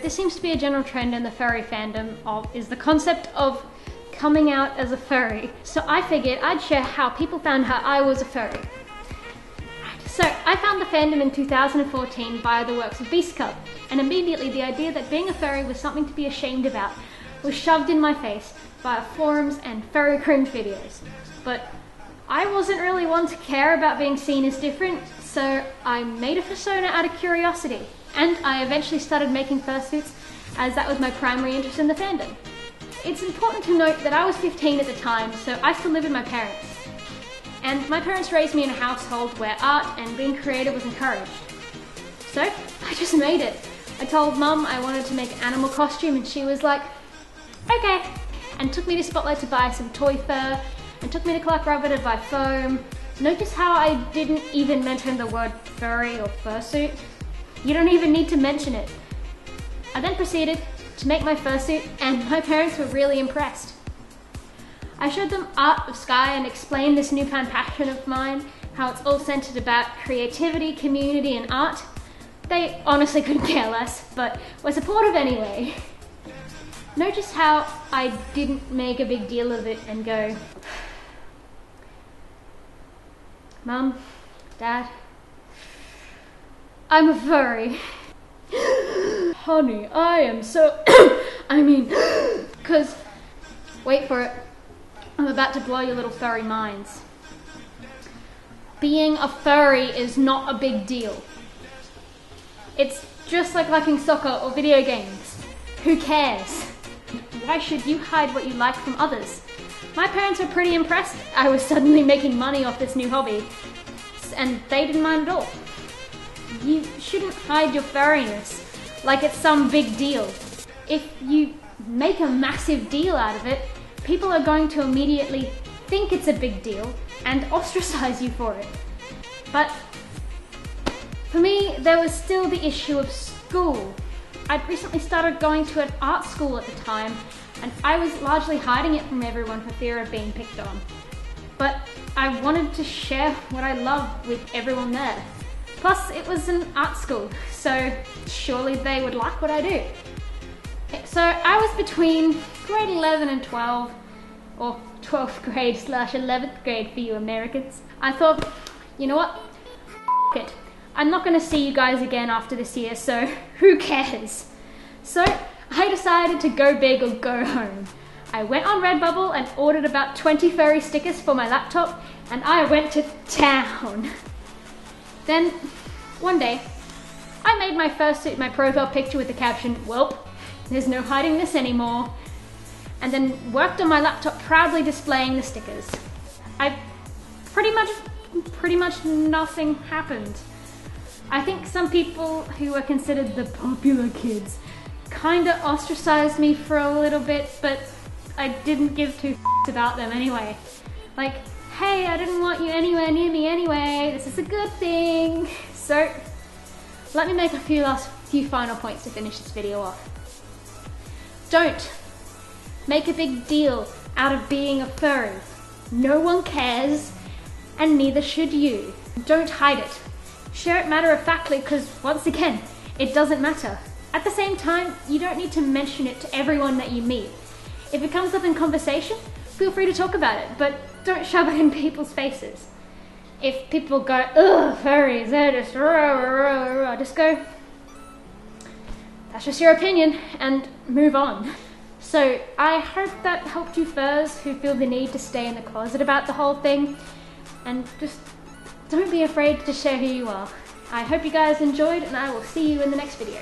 this seems to be a general trend in the furry fandom is the concept of coming out as a furry. So I figured I'd share how people found out I was a furry. So I found the fandom in 2014 via the works of Beast Cub, and immediately the idea that being a furry was something to be ashamed about was shoved in my face via forums and furry cringe videos. But I wasn't really one to care about being seen as different, so I made a persona out of curiosity, and I eventually started making fursuits as that was my primary interest in the fandom. It's important to note that I was 15 at the time, so I still lived with my parents. And my parents raised me in a household where art and being creative was encouraged. So I just made it. I told Mum I wanted to make an animal costume and she was like, okay, and took me to Spotlight to buy some toy fur, and took me to Clark Rubber to buy foam. Notice how I didn't even mention the word furry or fursuit? You don't even need to mention it. I then proceeded to make my fursuit, and my parents were really impressed. I showed them art of Sky and explained this newfound passion of mine, how it's all centered about creativity, community, and art. They honestly couldn't care less, but were supportive anyway. Notice how I didn't make a big deal of it and go, Mum, Dad, I'm a furry. Honey, I am so, cause, wait for it, I'm about to blow your little furry minds. Being a furry is not a big deal. It's just like liking soccer or video games. Who cares? Why should you hide what you like from others? My parents were pretty impressed I was suddenly making money off this new hobby, and they didn't mind at all. You shouldn't hide your furriness like it's some big deal. If you make a massive deal out of it, people are going to immediately think it's a big deal and ostracize you for it. But for me, there was still the issue of school. I'd recently started going to an art school at the time, and I was largely hiding it from everyone for fear of being picked on. But I wanted to share what I loved with everyone there. Plus, it was an art school, so surely they would like what I do. So I was between grade 11 and 12, or 12th grade / 11th grade for you Americans. I thought, you know what? F it. I'm not going to see you guys again after this year, so who cares? So I decided to go big or go home. I went on Redbubble and ordered about 20 furry stickers for my laptop, and I went to town. Then, one day, I made my fursuit my profile picture with the caption, "Welp, there's no hiding this anymore," and then worked on my laptop proudly displaying the stickers. Pretty much nothing happened. I think some people who were considered the popular kids kinda ostracized me for a little bit, but I didn't give two f***s about them anyway. Like, hey, I didn't want you anywhere near me anyway, this is a good thing. So, let me make a few final points to finish this video off. Don't make a big deal out of being a furry. No one cares, and neither should you. Don't hide it. Share it matter-of-factly, because once again, it doesn't matter. At the same time, you don't need to mention it to everyone that you meet. If it comes up in conversation, feel free to talk about it, but don't shove it in people's faces. If people go, ugh, furries, they're just rah, rah, rah, just go, that's just your opinion, and move on. So I hope that helped you furs who feel the need to stay in the closet about the whole thing, and just don't be afraid to share who you are. I hope you guys enjoyed, and I will see you in the next video.